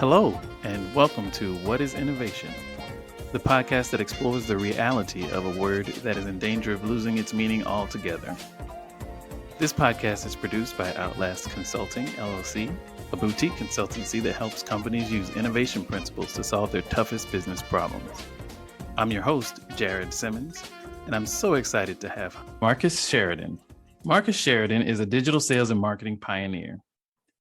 Hello, and welcome to What is Innovation, the podcast that explores the reality of a word that is in danger of losing its meaning altogether. This podcast is produced by Outlast Consulting, LLC, a boutique consultancy that helps companies use innovation principles to solve their toughest business problems. I'm your host, Jared Simmons, and I'm so excited to have Marcus Sheridan. Marcus Sheridan is a digital sales and marketing pioneer.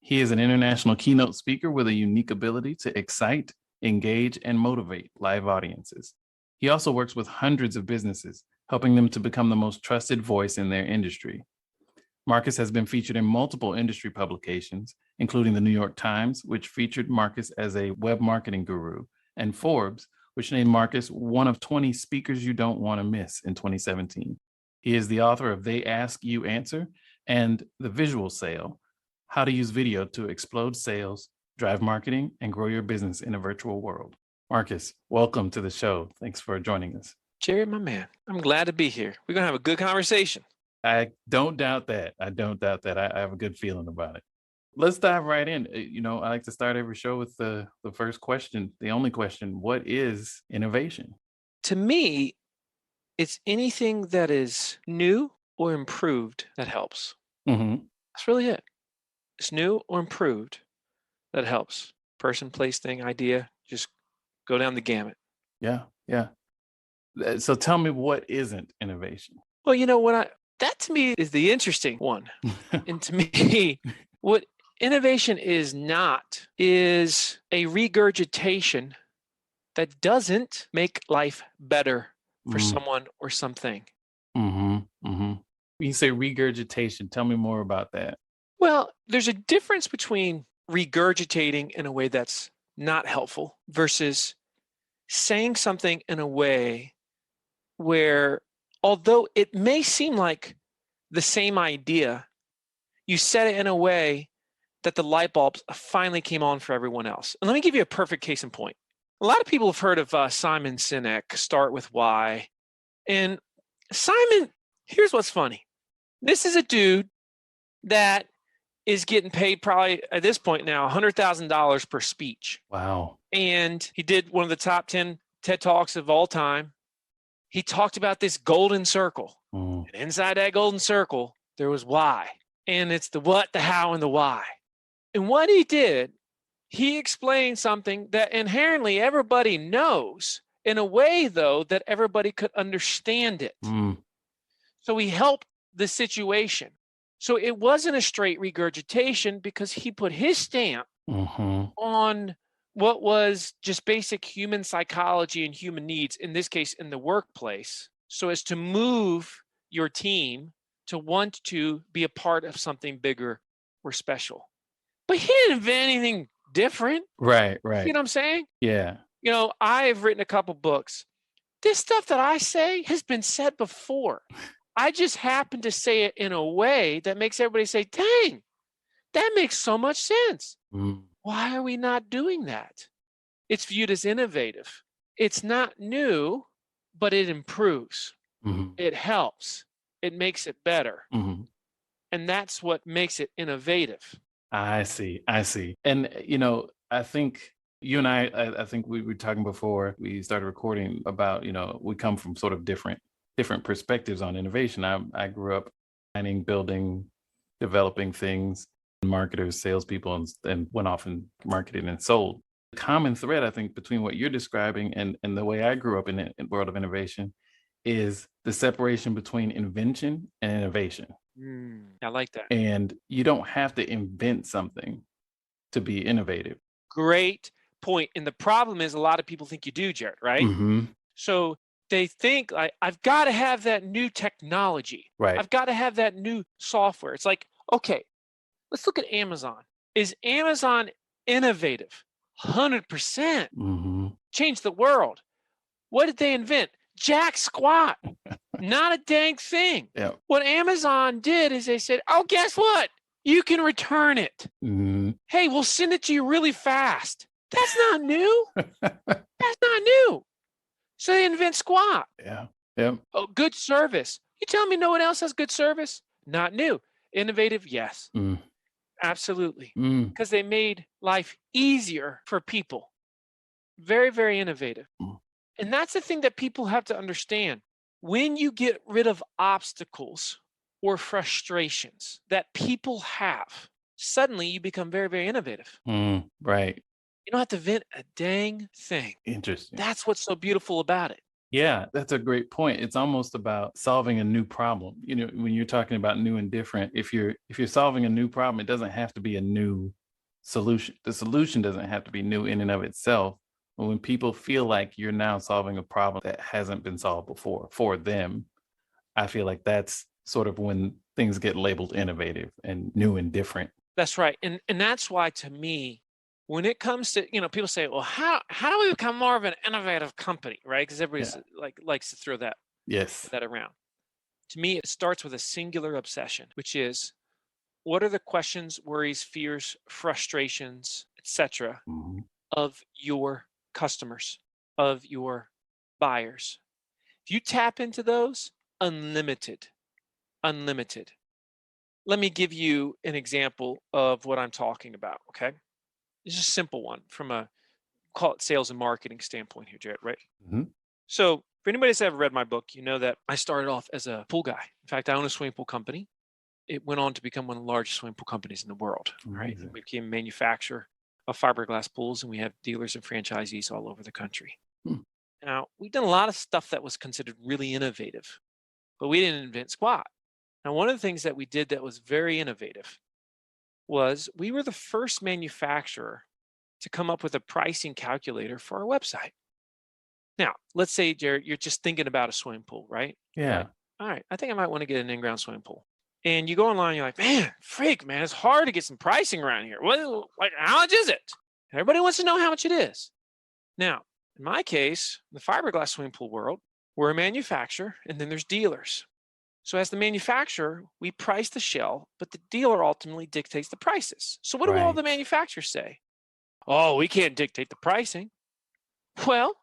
He is an international keynote speaker with a unique ability to excite, engage, and motivate live audiences. He also works with hundreds of businesses, helping them to become the most trusted voice in their industry. Marcus has been featured in multiple industry publications, including the New York Times, which featured Marcus as a web marketing guru, and Forbes, which named Marcus one of 20 speakers you don't want to miss in 2017. He is the author of They Ask, You Answer, and The Visual Sale, How to Use Video to Explode Sales, Drive Marketing, and Grow Your Business in a Virtual World. Marcus, welcome to the show. Thanks for joining us. Jared, my man, I'm glad to be here. We're going to have a good conversation. I don't doubt that. I have a good feeling about it. Let's dive right in. I like to start every show with the first question, the only question: what is innovation? To me, it's anything that is new or improved that helps. Mm-hmm. That's really it. It's new or improved that helps. Person, place, thing, idea, just go down the gamut. Yeah. So tell me, what isn't innovation? Well, that to me is the interesting one. And to me, what innovation is not is a regurgitation that doesn't make life better for someone or something. When you say regurgitation, tell me more about that. Well, there's a difference between regurgitating in a way that's not helpful versus saying something in a way where, although it may seem like the same idea, you said it in a way that the light bulbs finally came on for everyone else. And let me give you a perfect case in point. A lot of people have heard of Simon Sinek, Start With Why. And Simon, here's what's funny. This is a dude that is getting paid probably at this point now $100,000 per speech. Wow. And he did one of the top 10 TED Talks of all time. He talked about this golden circle. And inside that golden circle, there was why. And it's the what, the how, and the why. And what he did, he explained something that inherently everybody knows in a way, though, that everybody could understand it. So he helped the situation. So it wasn't a straight regurgitation because he put his stamp on what was just basic human psychology and human needs, in this case, in the workplace, so as to move your team to want to be a part of something bigger or special. But he didn't invent anything different. Right. You know what I'm saying? Yeah. I've written a couple books. This stuff that I say has been said before. I just happen to say it in a way that makes everybody say, dang, that makes so much sense. Why are we not doing that? It's viewed as innovative. It's not new, but it improves. It helps. It makes it better. And that's what makes it innovative. I see. And, I think you and I think we were talking before we started recording about, we come from sort of different perspectives on innovation. I grew up planning, building, developing things, marketers, salespeople, and went off and marketed and sold. The common thread, I think, between what you're describing and the way I grew up in the world of innovation is the separation between invention and innovation. I like that. And you don't have to invent something to be innovative. Great point. And the problem is a lot of people think you do, Jared, right? So they think, I've got to have that new technology. Right. I've got to have that new software. It's like, okay, let's look at Amazon. Is Amazon innovative? 100%. Change the world. What did they invent? Jack squat. Not a dang thing. Yeah. What Amazon did is they said, oh, guess what? You can return it. Hey, we'll send it to you really fast. That's not new. That's not new. So they invent squat. Yeah. Oh, good service. You tell me no one else has good service? Not new. Innovative? Yes. Absolutely. Mm. Because they made life easier for people. Very, very innovative. Mm. And that's the thing that people have to understand. When you get rid of obstacles or frustrations that people have, suddenly you become very, very innovative. Right. You don't have to invent a dang thing. Interesting. That's what's so beautiful about it. Yeah, that's a great point. It's almost about solving a new problem. You know, when you're talking about new and different, if you're solving a new problem, it doesn't have to be a new solution. The solution doesn't have to be new in and of itself. But when people feel like you're now solving a problem that hasn't been solved before for them, I feel like that's sort of when things get labeled innovative and new and different. That's right. And that's why to me, when it comes to, people say, well, how do we become more of an innovative company, right? Because everybody's Yeah. likes to throw Yes. that around. To me, it starts with a singular obsession, which is what are the questions, worries, fears, frustrations, etc. Mhm. of your customers, of your buyers. If you tap into those, unlimited, unlimited. Let me give you an example of what I'm talking about, okay? It's just a simple one from a call it sales and marketing standpoint here, Jared, right? Mhm. So for anybody that's ever read my book, you know that I started off as a pool guy. In fact, I own a swimming pool company. It went on to become one of the largest swimming pool companies in the world, right? Amazing. We became a manufacturer of fiberglass pools, and we have dealers and franchisees all over the country. Hmm. Now, we've done a lot of stuff that was considered really innovative, but we didn't invent squat. Now, one of the things that we did that was very innovative was we were the first manufacturer to come up with a pricing calculator for our website. Now, let's say, Jared, you're just thinking about a swimming pool, right? You're Yeah. like, all right, I think I might want to get an in-ground swimming pool. And you go online, you're like, man, it's hard to get some pricing around here. Like, how much is it? Everybody wants to know how much it is. Now, in my case, in the fiberglass swimming pool world, we're a manufacturer and then there's dealers. So as the manufacturer, we price the shell, but the dealer ultimately dictates the prices. So what do all the Right. manufacturers say? Oh, we can't dictate the pricing. Well,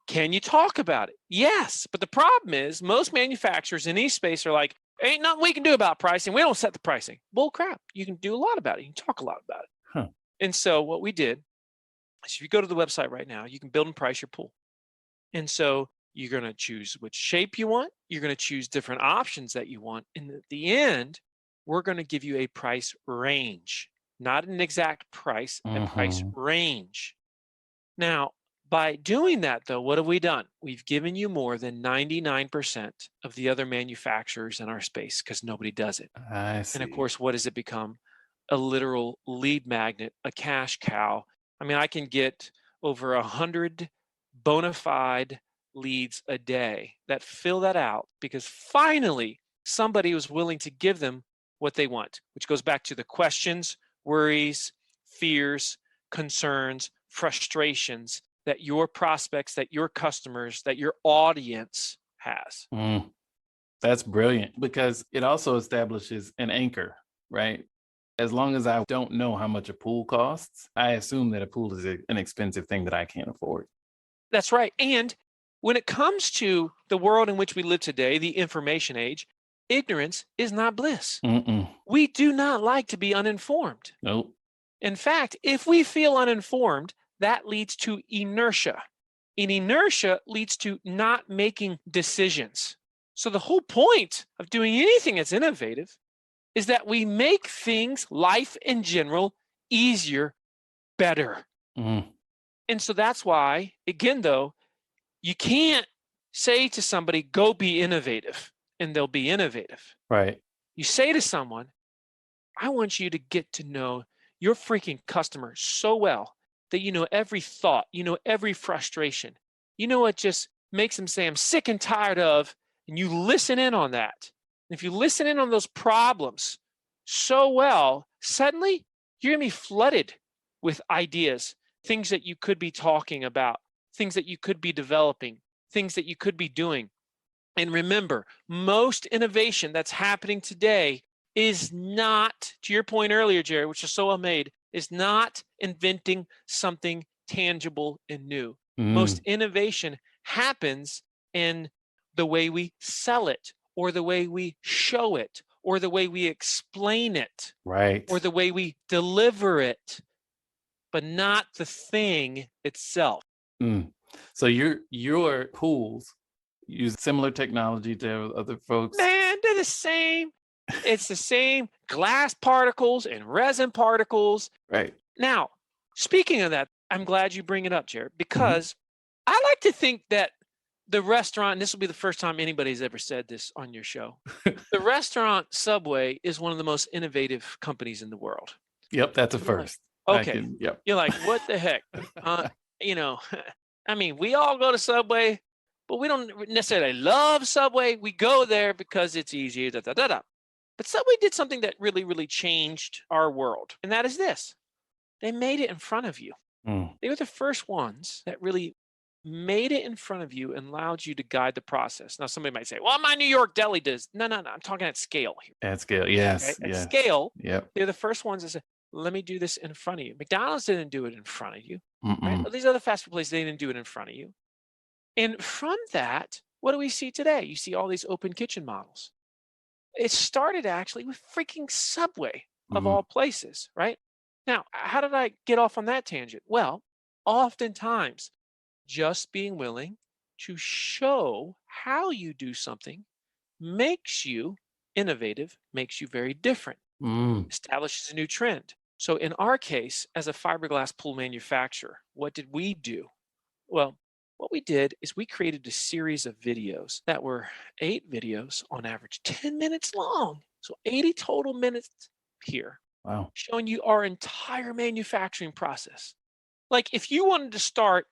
can you talk about it? Yes, but the problem is most manufacturers in each space are like, ain't nothing we can do about pricing. We don't set the pricing. Bull crap. You can do a lot about it. You can talk a lot about it. Huh. And so what we did is if you go to the website right now, you can build and price your pool. And so you're going to choose which shape you want. You're going to choose different options that you want. And at the end, we're going to give you a price range, not an exact price, a price Mhm. range. Now, by doing that, though, what have we done? We've given you more than 99% of the other manufacturers in our space because nobody does it. I And of see. course, what does it become? A literal lead magnet, a cash cow. I mean, I can get over 100 bona fide leads a day that fill that out because finally somebody was willing to give them what they want, which goes back to the questions, worries, fears, concerns, frustrations that your prospects, that your customers, that your audience has. Mm. That's brilliant because it also establishes an anchor, right? As long as I don't know how much a pool costs, I assume that a pool is an expensive thing that I can't afford. That's right. And when it comes to the world in which we live today, the information age, ignorance is not bliss. Mm-mm. We do not like to be uninformed. Nope. In fact, if we feel uninformed, that leads to inertia. And inertia leads to not making decisions. So the whole point of doing anything that's innovative is that we make things, life in general, easier, better. Mm. And so that's why, again, though, you can't say to somebody, go be innovative, and they'll be innovative. Right. You say to someone, I want you to get to know your freaking customer so well that you know every thought, you know every frustration. You know what just makes them say, I'm sick and tired of, and you listen in on that. And if you listen in on those problems so well, suddenly you're going to be flooded with ideas, things that you could be talking about, things that you could be developing, things that you could be doing. And remember, most innovation that's happening today is not, to your point earlier, Jerry, which is so well made, is not inventing something tangible and new. Most Mm. innovation happens in the way we sell it, or the way we show it, or the way we explain it, Right. or the way we deliver it, but not the thing itself. Mm. So your pools use similar technology to other folks. Man, they're the same. It's the same glass particles and resin particles. Right. Now, speaking of that, I'm glad you bring it up, Jared, Mm-hmm. because I like to think that the restaurant, and this will be the first time anybody's ever said this on your show, the restaurant Subway is one of the most innovative companies in the world. Yep, that's a You're like, first. okay. Yep. You're like, what the heck? You know, I mean, we all go to Subway, but we don't necessarily love Subway. We go there because it's easy, da, da, da, da. But Subway did something that really, really changed our world. And that is this. They made it in front of you. Mm. They were the first ones that really made it in front of you and allowed you to guide the process. Now, somebody might say, well, my New York deli does. No. I'm talking at scale here. At scale, yes. Okay? At Yes. scale, Yep. they're the first ones that said, let me do this in front of you. McDonald's didn't do it in front of you. Right? Mm-mm. All these other fast food places, they didn't do it in front of you. And from that, what do we see today? You see all these open kitchen models. It started actually with freaking Subway of Mhm. all places, right? Now, how did I get off on that tangent? Well, oftentimes, just being willing to show how you do something makes you innovative, makes you very different, Mm. establishes a new trend. So in our case, as a fiberglass pool manufacturer, what did we do? Well, what we did is we created a series of videos that were 8 videos on average, 10 minutes long. So 80 total minutes here, Wow. showing you our entire manufacturing process. Like if you wanted to start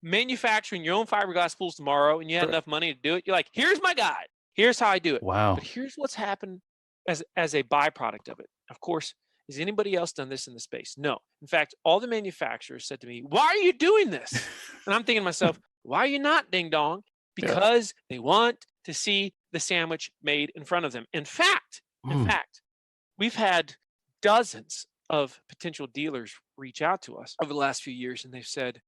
manufacturing your own fiberglass pools tomorrow and you had Sure. enough money to do it, you're like, here's my guide. Here's how I do it. Wow. But here's what's happened as a byproduct of it. Of course, has anybody else done this in the space? No. In fact, all the manufacturers said to me, why are you doing this? And I'm thinking to myself, why are you not, ding dong? Yeah. Because they want to see the sandwich made in front of them. In fact, we've had dozens of potential dealers reach out to us over the last few years, and they've said,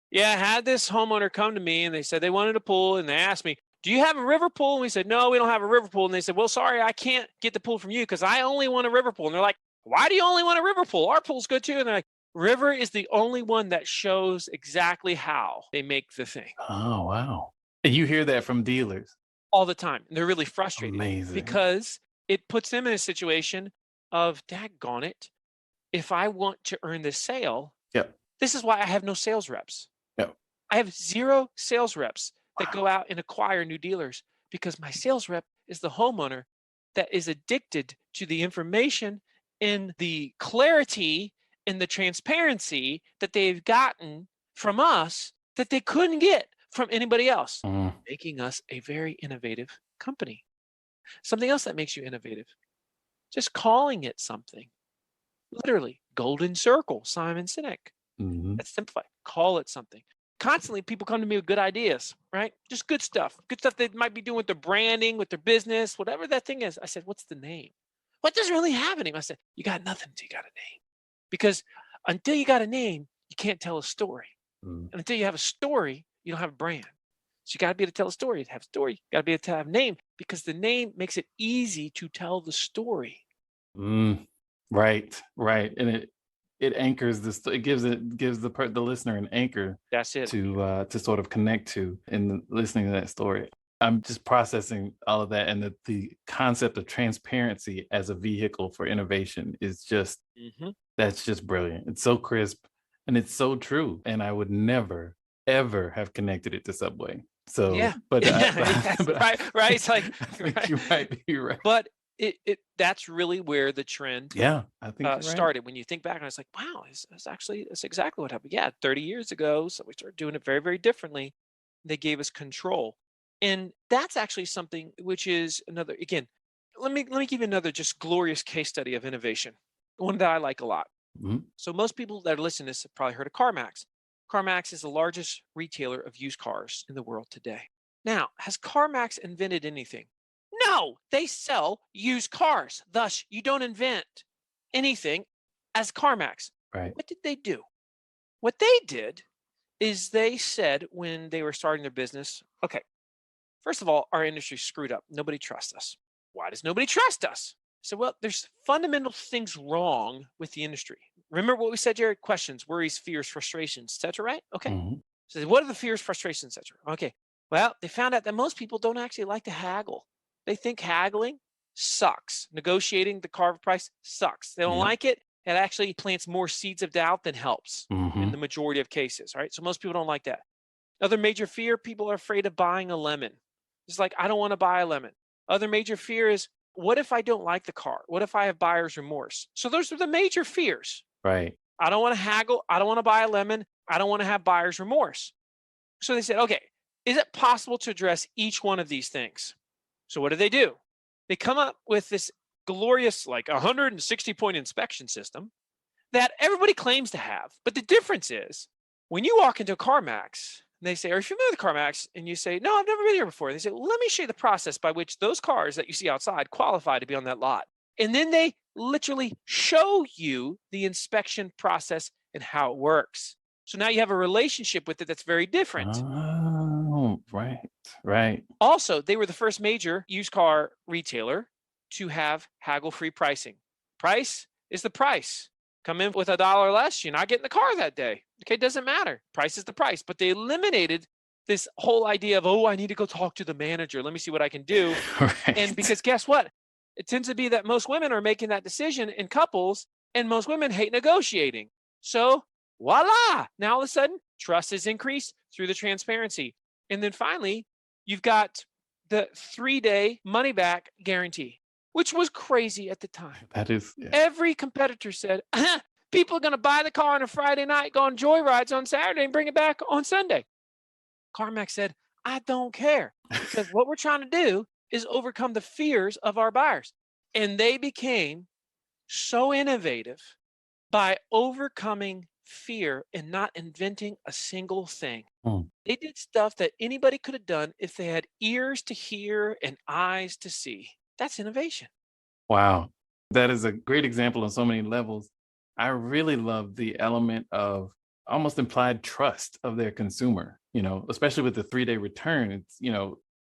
yeah, I had this homeowner come to me and they said they wanted a pool, and they asked me, do you have a river pool? And we said, no, we don't have a river pool. And they said, well, sorry, I can't get the pool from you because I only want a river pool. And they're like, why do you only want a river pool? Our pool's good too. And they're like, river is the only one that shows exactly how they make the thing. Oh, wow. And you hear that from dealers all the time. And they're really frustrated. Amazing. Because it puts them in a situation of, daggone it, if I want to earn this sale, Yep. This is why I have no sales reps. Yep. I have 0 sales reps that go out and acquire new dealers because my sales rep is the homeowner that is addicted to the information and the clarity and the transparency that they've gotten from us that they couldn't get from anybody else, making us a very innovative company. Something else that makes you innovative, just calling it something. Literally, golden circle, Simon Sinek. Mm-hmm. Let's simplify. Call it something. Constantly, people come to me with good ideas, right? Just good stuff they might be doing with their branding, with their business, whatever that thing is. I said, what's the name? What doesn't really have a name? I said, you got nothing until you got a name. Because until you got a name, you can't tell a story. And until you have a story, you don't have a brand. So you got to be able to tell a story. To have a story, you got to be able to have a name because the name makes it easy to tell the story. Right. And it anchors this. It gives the listener an anchor. That's it. To sort of connect to in listening to that story. I'm just processing all of that, and the concept of transparency as a vehicle for innovation is just that's just brilliant. It's so crisp and it's so true. And I would never ever have connected it to Subway. So, yeah, but, right. It's like you're right. But that's really where the trend I think started. Right. When you think back, and it's like, wow, that's exactly what happened. Yeah, 30 years ago, so we started doing it very, very differently. They gave us control, and that's actually something which is another. Again, let me give you another just glorious case study of innovation, one that I like a lot. So most people that are listening to this have probably heard of CarMax. CarMax is the largest retailer of used cars in the world today. Now, has CarMax invented anything? No, they sell used cars. Thus, you don't invent anything as CarMax. Right. What did they do? What they did is they said when they were starting their business, okay, first of all, our industry screwed up. Nobody trusts us. Why does nobody trust us? So, well, there's fundamental things wrong with the industry. Remember what we said, Jared? Questions, worries, fears, frustrations, etc. Right? Okay. Mhm. So, what are the fears, frustrations, etc.? Okay. Well, they found out that most people don't actually like to haggle. They think haggling sucks. Negotiating the carve price sucks. They don't Yep. like it. It actually plants more seeds of doubt than helps in Mhm. the majority of cases. Right. So most people don't like that. Other major fear, people are afraid of buying a lemon. It's like, I don't want to buy a lemon. Other major fear is, what if I don't like the car? What if I have buyer's remorse? So those are the major fears. Right. I don't want to haggle. I don't want to buy a lemon. I don't want to have buyer's remorse. So they said, okay, is it possible to address each one of these things? So what do? They come up with this glorious, like 160-point inspection system that everybody claims to have. But the difference is, when you walk into CarMax, and they say, are you familiar with CarMax? And you say, no, I've never been here before. They say, well, let me show you the process by which those cars that you see outside qualify to be on that lot. And then they literally show you the inspection process and how it works. So now you have a relationship with it that's very different. Oh, right. Right. Also, they were the first major used car retailer to have haggle-free pricing. Price is the price. Come in with $1 less, you're not getting the car that day. Okay, doesn't matter. Price is the price. But they eliminated this whole idea of, oh, I need to go talk to the manager. Let me see what I can do. And Right. because guess what? It tends to be that most women are making that decision in couples, and most women hate negotiating. So voila, now all of a sudden, trust is increased through the transparency. And then finally, you've got the 3-day money back guarantee, which was crazy at the time. That is, yeah. Every competitor said, people are going to buy the car on a Friday night, go on joyrides on Saturday, and bring it back on Sunday. CarMax said, I don't care, because what we're trying to do is overcome the fears of our buyers. And they became so innovative by overcoming fear and not inventing a single thing. Mm. They did stuff that anybody could have done if they had ears to hear and eyes to see. That's innovation. Wow. That is a great example on so many levels. I really love the element of almost implied trust of their consumer, especially with the 3-day return. It's,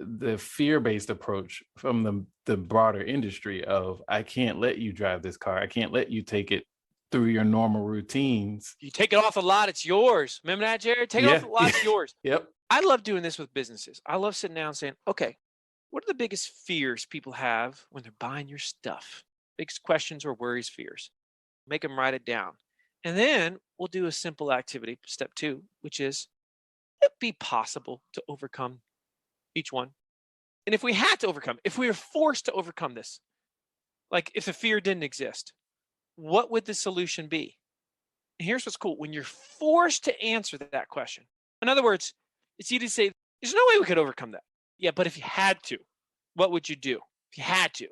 the fear-based approach from the broader industry of, I can't let you drive this car. I can't let you take it through your normal routines. You take it off the lot, it's yours. Remember that, Jared? Take it off Yeah. the lot, it's yours. Yep. I love doing this with businesses. I love sitting down and saying, okay, what are the biggest fears people have when they're buying your stuff? Biggest questions or worries, fears. Make them write it down. And then we'll do a simple activity, step 2, which is, would it be possible to overcome each one? And if we had to overcome, if we were forced to overcome this, like if the fear didn't exist, what would the solution be? And here's what's cool. When you're forced to answer that question, in other words, it's easy to say, there's no way we could overcome that. Yeah, but if you had to, what would you do? If you had to,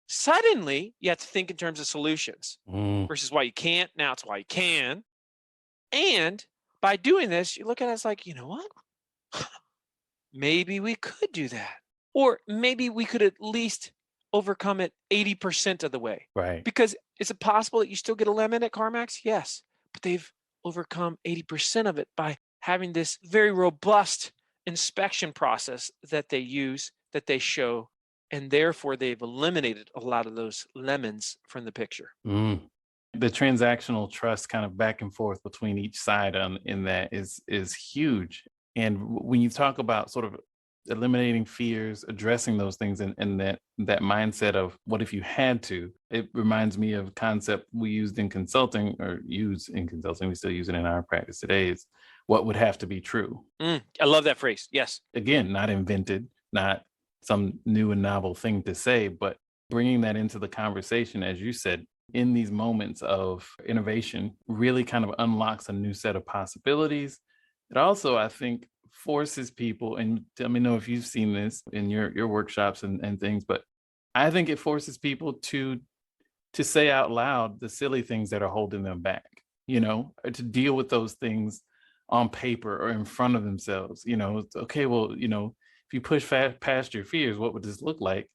suddenly you have to think in terms of solutions Mm. versus why you can't. Now it's why you can. And by doing this, you look at it as like, you know what? Maybe we could do that. Or maybe we could at least overcome it 80% of the way. Right. Because is it possible that you still get a lemon at CarMax? Yes. But they've overcome 80% of it by having this very robust inspection process that they use, that they show, and therefore they've eliminated a lot of those lemons from the picture. Mm. The transactional trust kind of back and forth between each side in that is huge. And when you talk about sort of eliminating fears, addressing those things, and that mindset of what if you had to, it reminds me of a concept we used in consulting, or use in consulting, we still use it in our practice today, is what would have to be true. I love that phrase. Yes. Again, not invented, not some new and novel thing to say, but bringing that into the conversation, as you said, in these moments of innovation, really kind of unlocks a new set of possibilities. It also, I think, forces people, and let me know if you've seen this in your workshops and things, but I think it forces people to say out loud the silly things that are holding them back, to deal with those things on paper or in front of themselves. It's okay, well, if you push past your fears, what would this look like?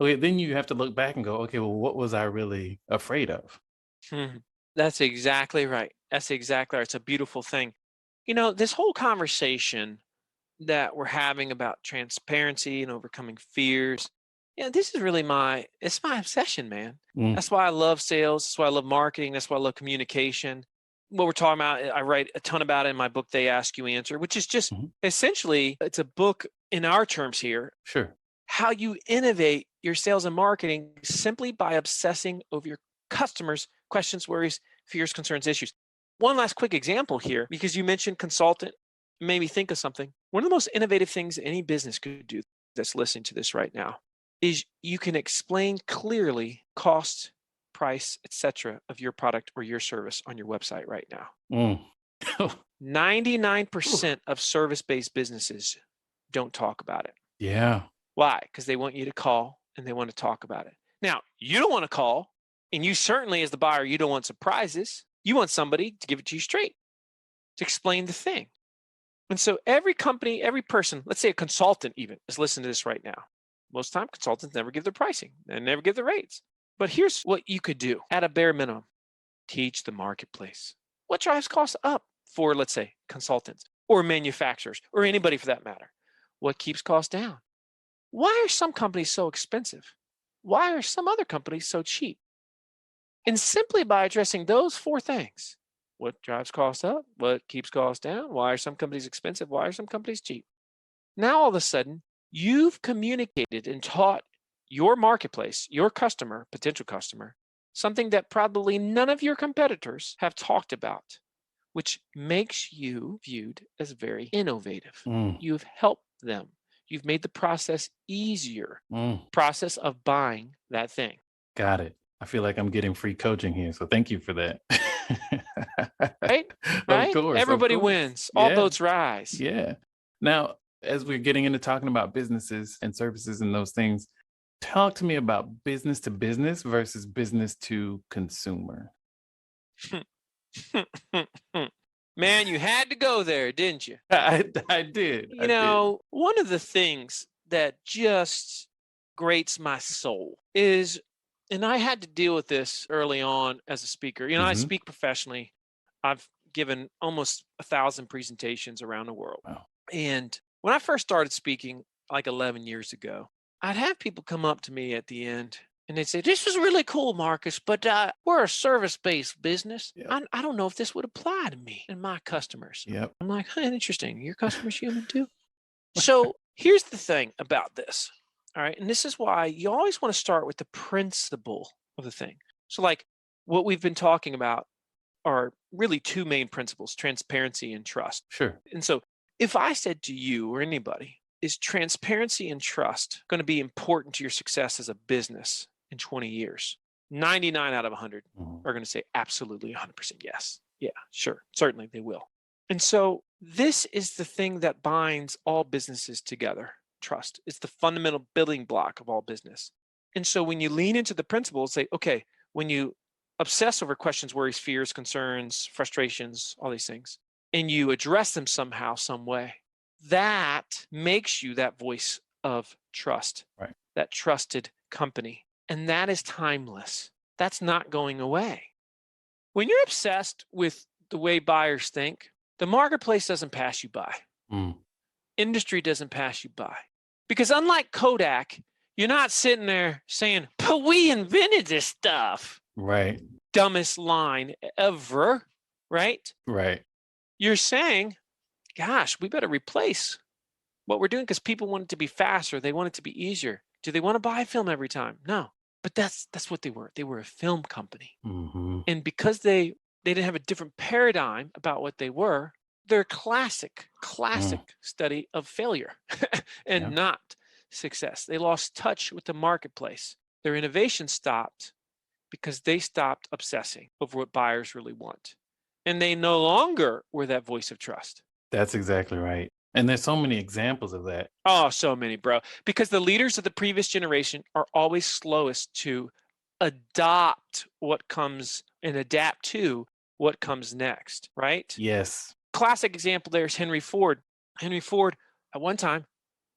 Okay, then you have to look back and go, okay, well, what was I really afraid of? That's exactly right. That's exactly right. It's a beautiful thing. This whole conversation that we're having about transparency and overcoming fears, Yeah, this is really it's my obsession, man. Mm, That's why I love sales. That's why I love marketing. That's why I love communication. What we're talking about, I write a ton about it in my book, They Ask You Answer, which is just mhm. essentially, it's a book in our terms here, Sure. how you innovate your sales and marketing simply by obsessing over your customers' questions, worries, fears, concerns, issues. One last quick example here, because you mentioned consultant, made me think of something. One of the most innovative things any business could do that's listening to this right now is you can explain clearly cost, price, etc. of your product or your service on your website right now. Mm. 99% of service-based businesses don't talk about it. Yeah. Why? Because they want you to call and they want to talk about it. Now, you don't want to call, and you certainly, as the buyer, you don't want surprises. You want somebody to give it to you straight, to explain the thing. And so every company, every person, let's say a consultant even, is listening to this right now. Most time, consultants never give their pricing. They never give their rates. But here's what you could do at a bare minimum. Teach the marketplace. What drives costs up for, let's say, consultants or manufacturers or anybody for that matter? What keeps costs down? Why are some companies so expensive? Why are some other companies so cheap? And simply by addressing those four things, what drives costs up? What keeps costs down? Why are some companies expensive? Why are some companies cheap? Now, all of a sudden, you've communicated and taught your marketplace, your customer, potential customer, something that probably none of your competitors have talked about, which makes you viewed as very innovative. Mm, You've helped them. You've made the process easier, mm. process of buying that thing. Got it. I feel like I'm getting free coaching here, so thank you for that. Right? Of Right? course, of Everybody course. wins. All Yeah, boats rise. yeah. Now, as we're getting into talking about businesses and services and those things, talk to me about business to business versus business to consumer. Man, you had to go there, didn't you? I did. I did. One of the things that just grates my soul is, and I had to deal with this early on as a speaker. I Hmm. speak professionally. I've given almost 1,000 presentations around the world. Wow. And when I first started speaking like 11 years ago, I'd have people come up to me at the end and they'd say, "This was really cool, Marcus, but we're a service-based business. Yep. I don't know if this would apply to me and my customers." Yep. I'm like, "Huh, interesting. Your customer's human too?" So here's the thing about this. All right. And this is why you always want to start with the principle of the thing. So, like what we've been talking about are really two main principles: transparency and trust. Sure. And so, if I said to you or anybody, is transparency and trust going to be important to your success as a business in 20 years? 99 out of 100 Mhm. are going to say absolutely 100% yes. Yeah, sure. Certainly they will. And so this is the thing that binds all businesses together. Trust. It's the fundamental building block of all business. And so when you lean into the principles, say, okay, when you obsess over questions, worries, fears, concerns, frustrations, all these things, and you address them somehow, some way, that makes you that voice of trust, Right. that trusted company. And that is timeless. That's not going away. When you're obsessed with the way buyers think, the marketplace doesn't pass you by. Mm. Industry doesn't pass you by. Because unlike Kodak, you're not sitting there saying, "But we invented this stuff." Right. Dumbest line ever, right? Right. You're saying, "Gosh, we better replace what we're doing because people want it to be faster. They want it to be easier." Do they want to buy film every time? No. But that's what they were. They were a film company. Hmm. And because they didn't have a different paradigm about what they were, they're a classic Mm. study of failure and Yeah. not success. They lost touch with the marketplace. Their innovation stopped because they stopped obsessing over what buyers really want. And they no longer were that voice of trust. That's exactly right. And there's so many examples of that. Oh, so many, bro. Because the leaders of the previous generation are always slowest to adopt what comes and adapt to what comes next, right? Yes. Classic example there is Henry Ford. Henry Ford, at one time,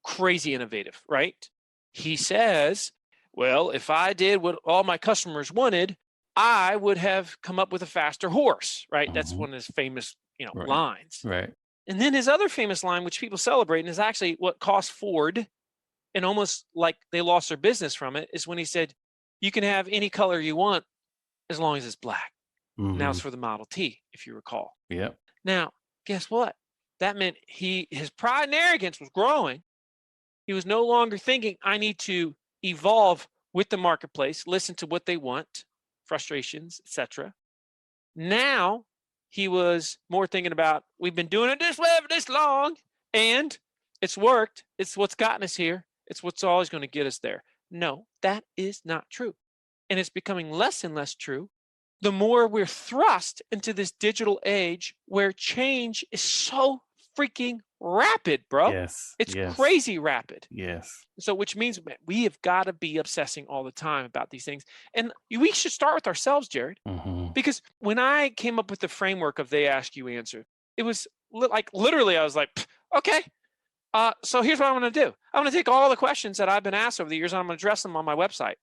crazy innovative, right? He says, "Well, if I did what all my customers wanted, I would have come up with a faster horse," right? That's Hmm. one of his famous, Right. lines. Right. And then his other famous line, which people celebrate, and is actually what cost Ford and almost like they lost their business from it is when he said, you can have any color you want as long as it's black. And that was for the Model T, if you recall. Yep. Now, guess what? That meant his pride and arrogance was growing. He was no longer thinking, I need to evolve with the marketplace, listen to what they want, frustrations, etc. Now he was more thinking about, we've been doing it this way for this long, and it's worked. It's what's gotten us here. It's what's always going to get us there. No, that is not true. And it's becoming less and less true the more we're thrust into this digital age where change is so freaking rapid, bro. Yes. It's crazy rapid. Yes. So which means we have got to be obsessing all the time about these things. And we should start with ourselves, Jared, because when I came up with the framework of they ask, you answer, it was like literally I was like, okay, so here's what I'm going to do. I'm going to take all the questions that I've been asked over the years and I'm going to address them on my website.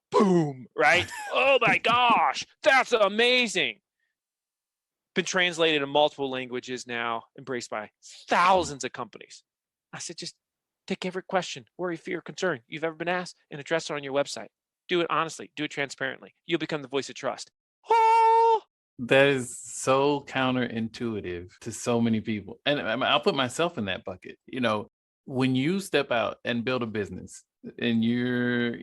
Boom, right? Oh my gosh, that's amazing. Been translated in multiple languages now, embraced by thousands of companies. I said, just take every question, worry, fear, concern you've ever been asked and address it on your website. Do it honestly, do it transparently. You'll become the voice of trust. Oh! That is so counterintuitive to so many people. And I mean, I'll put myself in that bucket. When you step out and build a business and you're,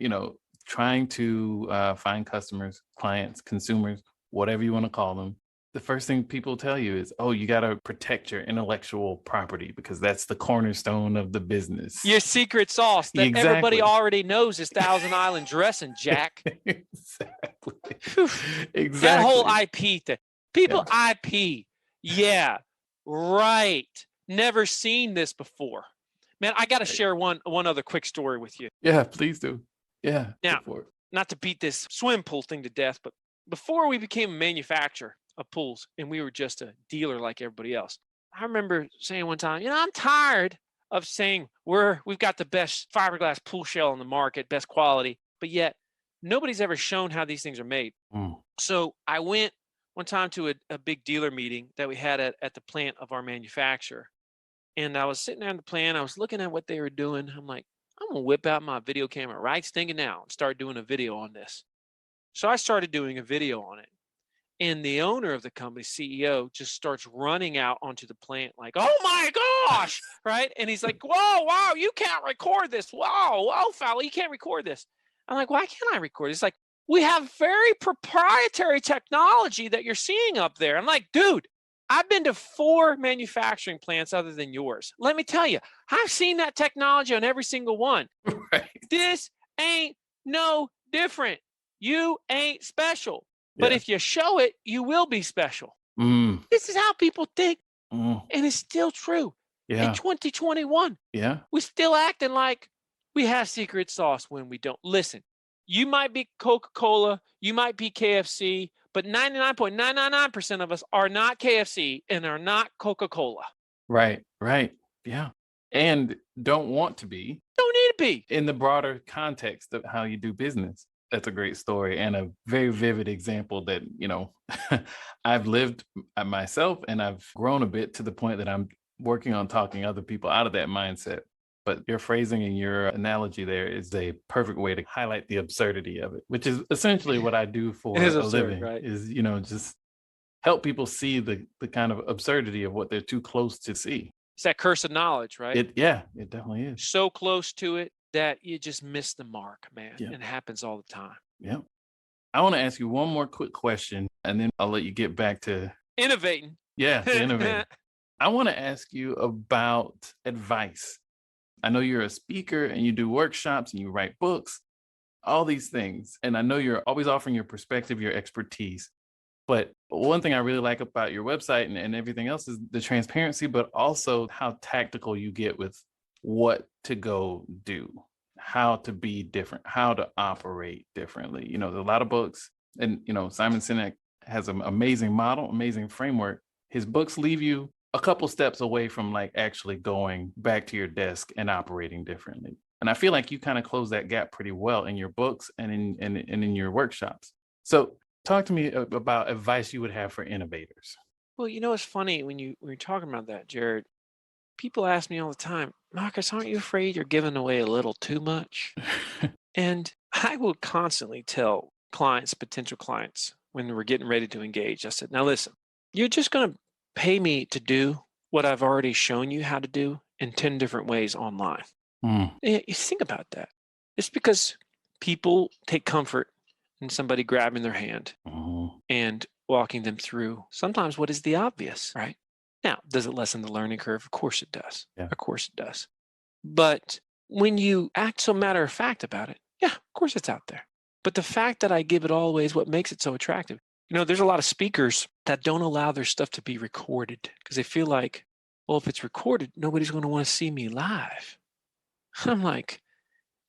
trying to find customers, clients, consumers, whatever you want to call them, the first thing people tell you is, oh, you got to protect your intellectual property because that's the cornerstone of the business. Your secret sauce that everybody already knows is Thousand Island dressing, Jack. Exactly. That whole IP thing. People IP. Yeah, right. Never seen this before. Man, I got to share one other quick story with you. Yeah, please do. Yeah. Now, not to beat this swim pool thing to death, but before we became a manufacturer of pools and we were just a dealer like everybody else, I remember saying one time, I'm tired of saying we've got the best fiberglass pool shell on the market, best quality, but yet nobody's ever shown how these things are made. So I went one time to a big dealer meeting that we had at the plant of our manufacturer. And I was sitting there in the plant, I was looking at what they were doing. I'm like, I'm going to whip out my video camera right stinking now and start doing a video on this. So I started doing a video on it. And the owner of the company, CEO, just starts running out onto the plant like, oh my gosh, right? And he's like, whoa, wow, you can't record this. Whoa, fella, you can't record this. I'm like, why can't I record it? It's like, we have very proprietary technology that you're seeing up there. I'm like, dude, I've been to 4 manufacturing plants other than yours. Let me tell you, I've seen that technology on every single one. Right. This ain't no different. You ain't special. But if you show it, you will be special. This is how people think. And it's still true. In 2021, we're still acting like we have secret sauce when we don't. Listen, you might be Coca-Cola, you might be KFC, but 99.999% of us are not KFC and are not Coca-Cola. Right. Yeah. And don't want to be. Don't need to be. In the broader context of how you do business. That's a great story and a very vivid example that, I've lived myself and I've grown a bit to the point that I'm working on talking other people out of that mindset. But your phrasing and your analogy there is a perfect way to highlight the absurdity of it, which is essentially what I do for a living, right? Is, just help people see the kind of absurdity of what they're too close to see. It's that curse of knowledge, right? It definitely is. So close to it that you just miss the mark, man. Yeah. It happens all the time. Yeah. I want to ask you one more quick question, and then I'll let you get back to innovating. Yeah, to innovating. I want to ask you about advice. I know you're a speaker and you do workshops and you write books, all these things. And I know you're always offering your perspective, your expertise. But one thing I really like about your website and everything else is the transparency, but also how tactical you get with what to go do, how to be different, how to operate differently. There's a lot of books and, Simon Sinek has an amazing model, amazing framework. His books leave you a couple steps away from like actually going back to your desk and operating differently. And I feel like you kind of close that gap pretty well in your books and in your workshops. So talk to me about advice you would have for innovators. Well, it's funny when you're talking about that, Jared. People ask me all the time, Marcus, aren't you afraid you're giving away a little too much? And I will constantly tell clients, potential clients, when we're getting ready to engage, I said, now listen, you're just going to pay me to do what I've already shown you how to do in 10 different ways online. You think about that. It's because people take comfort in somebody grabbing their hand and walking them through sometimes what is the obvious, right? Now, does it lessen the learning curve? Of course it does. Yeah. Of course it does. But when you act so matter of fact about it, yeah, of course it's out there. But the fact that I give it all away is what makes it so attractive. You know, there's a lot of speakers that don't allow their stuff to be recorded because they feel like, well, if it's recorded, nobody's going to want to see me live. I'm like,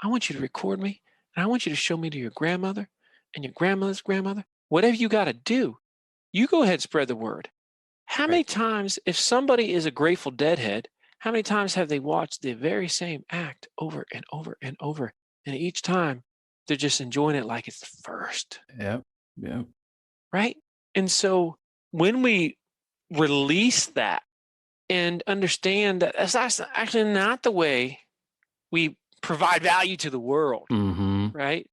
I want you to record me and I want you to show me to your grandmother and your grandmother's grandmother. Whatever you got to do, you go ahead and spread the word. How many times, if somebody is a Grateful Dead head, how many times have they watched the very same act over and over and over? And each time they're just enjoying it like it's the first. Yeah. Right? And so when we release that and understand that that's actually not the way we provide value to the world, right?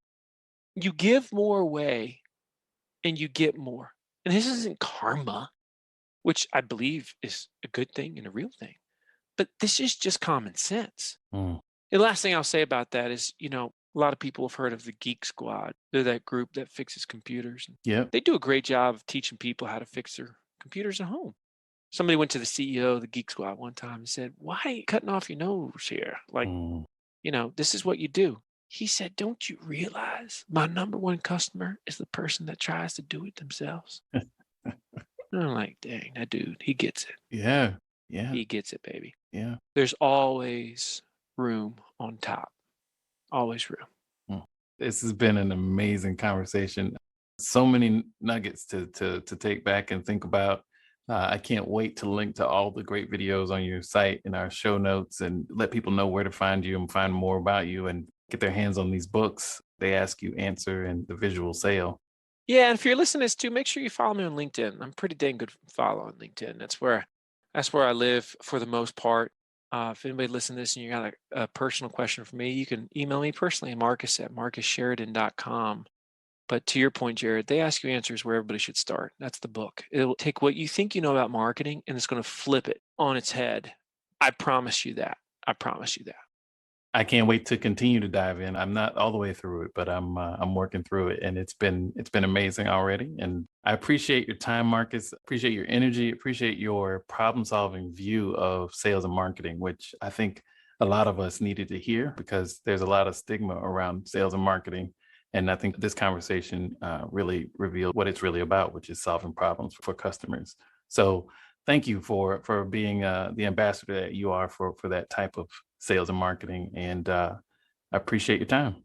You give more away and you get more. And this isn't karma, which I believe is a good thing and a real thing. But this is just common sense. The last thing I'll say about that is, you know, a lot of people have heard of the Geek Squad. They're that group that fixes computers. Yeah. They do a great job of teaching people how to fix their computers at home. Somebody went to the CEO of the Geek Squad one time and said, why are you cutting off your nose here? Like, you know, this is what you do. He said, don't you realize my number one customer is the person that tries to do it themselves? And I'm like, dang, that dude, he gets it. Yeah. He gets it, baby. Yeah. There's always room on top. Always room. This has been an amazing conversation. So many nuggets to take back and think about. I can't wait to link to all the great videos on your site in our show notes and let people know where to find you and find more about you and get their hands on these books. They Ask You, Answer, and The Visual Sale. Yeah, and if you're listening to this too, make sure you follow me on LinkedIn. I'm pretty dang good follow on LinkedIn. That's where I live for the most part. If anybody listens to this and you got a personal question for me, you can email me personally, marcus@marcussheridan.com. But to your point, Jared, They Ask You Answers where everybody should start. That's the book. It'll take what you think you know about marketing and it's going to flip it on its head. I promise you that. I can't wait to continue to dive in. I'm not all the way through it, but I'm working through it, and it's been amazing already. And I appreciate your time, Marcus. Appreciate your energy. Appreciate your problem-solving view of sales and marketing, which I think a lot of us needed to hear because there's a lot of stigma around sales and marketing. And I think this conversation really revealed what it's really about, which is solving problems for customers. So thank you for being the ambassador that you are for that type of sales and marketing. And I appreciate your time.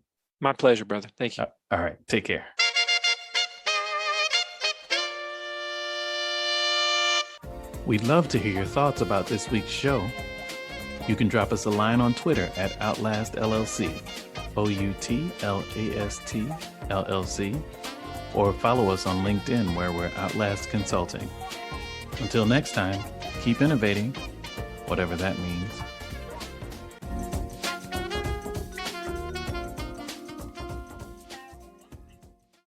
My pleasure, brother. Thank you. All right. Take care. We'd love to hear your thoughts about this week's show. You can drop us a line on Twitter at Outlast LLC, OUTLAST LLC, or follow us on LinkedIn where we're Outlast Consulting. Until next time, keep innovating, whatever that means.